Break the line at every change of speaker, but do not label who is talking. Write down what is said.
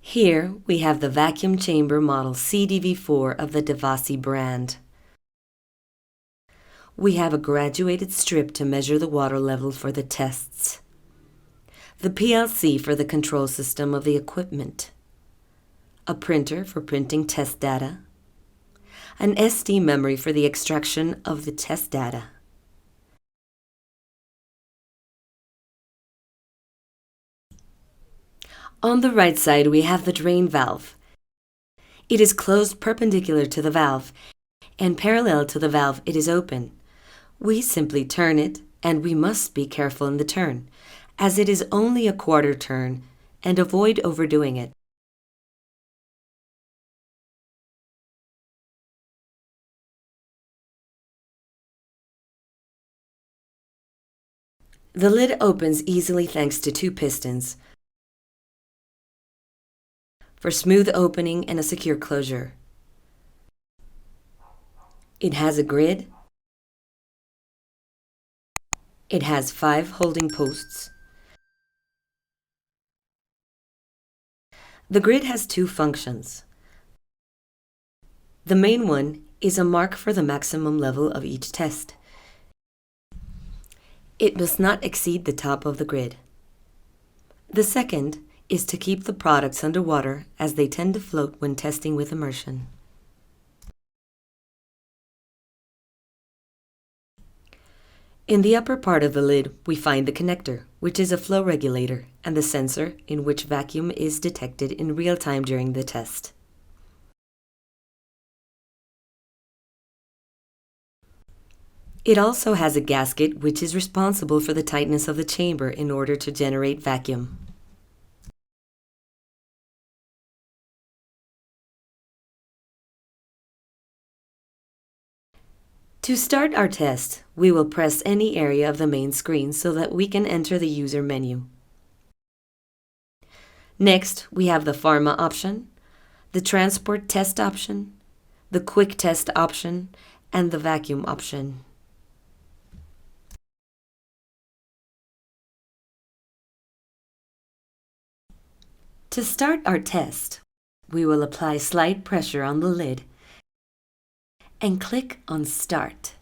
Here we have the vacuum chamber model CDV4 of the DVACI brand. We have a graduated strip to measure the water level for the tests, the PLC for the control system of the equipment, a printer for printing test data, an SD memory for the extraction of the test data, on the right side, we have the drain valve. It is closed perpendicular to the valve, and parallel to the valve it is open. We simply turn it, and we must be careful in the turn, as it is only a quarter turn, and avoid overdoing it. The lid opens easily thanks to two pistons for smooth opening and a secure closure. It has a grid. It has 5 holding posts. The grid has 2 functions. The main one is a mark for the maximum level of each test. It must not exceed the top of the grid. The second is to keep the products underwater, as they tend to float when testing with immersion. In the upper part of the lid, we find the connector, which is a flow regulator, and the sensor in which vacuum is detected in real time during the test. It also has a gasket which is responsible for the tightness of the chamber in order to generate vacuum. To start our test, we will press any area of the main screen so that we can enter the user menu. Next, we have the Pharma option, the Transport Test option, the Quick Test option, and the Vacuum option. To start our test, we will apply slight pressure on the lid and click on Start.